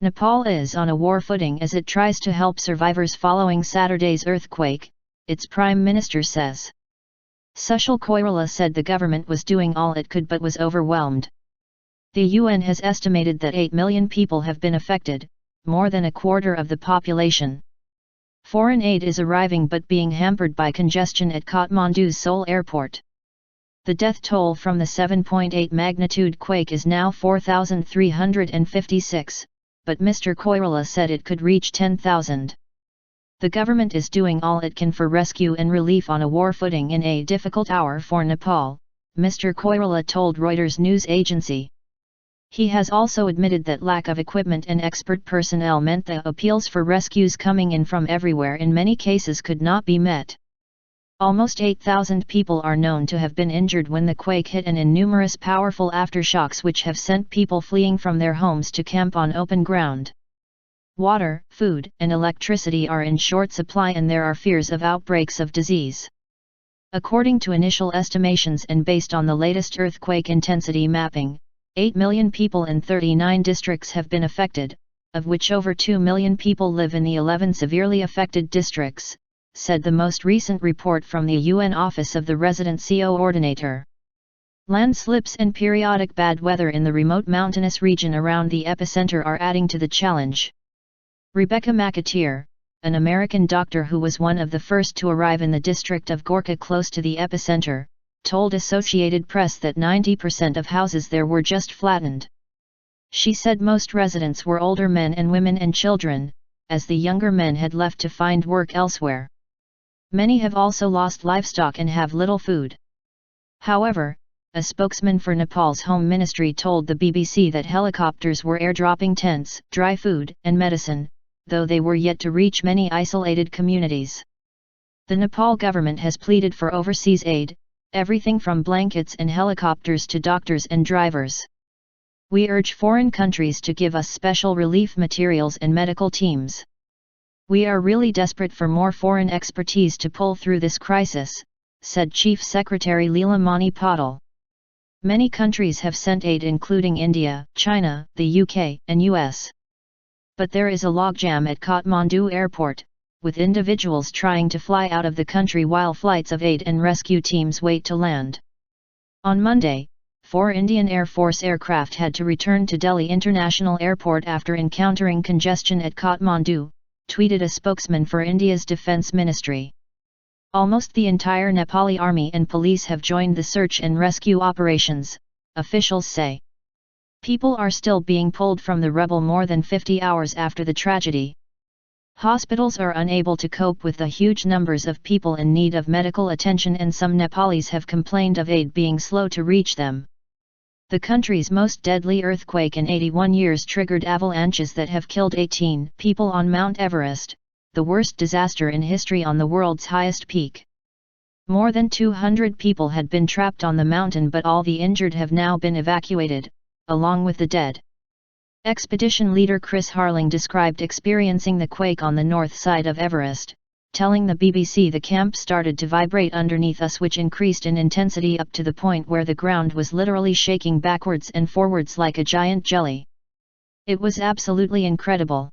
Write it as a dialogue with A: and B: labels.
A: Nepal is on a war footing as it tries to help survivors following Saturday's earthquake, its Prime Minister says. Sushil Koirala said the government was doing all it could but was overwhelmed. The UN has estimated that 8 million people have been affected, more than a quarter of the population. Foreign aid is arriving but being hampered by congestion at Kathmandu's Seoul airport. The death toll from the 7.8 magnitude quake is now 4,356, but Mr Koirala said it could reach 10,000. The government is doing all it can for rescue and relief on a war footing in a difficult hour for Nepal, Mr Koirala told Reuters news agency. He has also admitted that lack of equipment and expert personnel meant the appeals for rescues coming in from everywhere in many cases could not be met. Almost 8,000 people are known to have been injured when the quake hit, and in numerous powerful aftershocks which have sent people fleeing from their homes to camp on open ground. Water, food, and electricity are in short supply and there are fears of outbreaks of disease. According to initial estimations and based on the latest earthquake intensity mapping, 8 million people in 39 districts have been affected, of which over 2 million people live in the 11 severely affected districts, said the most recent report from the UN Office of the Resident Coordinator. Landslips and periodic bad weather in the remote mountainous region around the epicenter are adding to the challenge. Rebecca McAteer, an American doctor who was one of the first to arrive in the district of Gorkha close to the epicenter, told Associated Press that 90% of houses there were just flattened. She said most residents were older men and women and children, as the younger men had left to find work elsewhere. Many have also lost livestock and have little food. However, a spokesman for Nepal's Home Ministry told the BBC that helicopters were airdropping tents, dry food, and medicine, though they were yet to reach many isolated communities. The Nepal government has pleaded for overseas aid, everything from blankets and helicopters to doctors and drivers. We urge foreign countries to give us special relief materials and medical teams. We are really desperate for more foreign expertise to pull through this crisis, said Chief Secretary Leela Mani Patil. Many countries have sent aid including India, China, the UK, and US. But there is a logjam at Kathmandu airport, with individuals trying to fly out of the country while flights of aid and rescue teams wait to land. On Monday, 4 Indian Air Force aircraft had to return to Delhi International Airport after encountering congestion at Kathmandu, tweeted a spokesman for India's Defence Ministry. Almost the entire Nepali army and police have joined the search and rescue operations, officials say. People are still being pulled from the rubble more than 50 hours after the tragedy. Hospitals are unable to cope with the huge numbers of people in need of medical attention, and some Nepalis have complained of aid being slow to reach them. The country's most deadly earthquake in 81 years triggered avalanches that have killed 18 people on Mount Everest, the worst disaster in history on the world's highest peak. More than 200 people had been trapped on the mountain, but all the injured have now been evacuated, along with the dead. Expedition leader Chris Harling described experiencing the quake on the north side of Everest, telling the BBC the camp started to vibrate underneath us, which increased in intensity up to the point where the ground was literally shaking backwards and forwards like a giant jelly. It was absolutely incredible.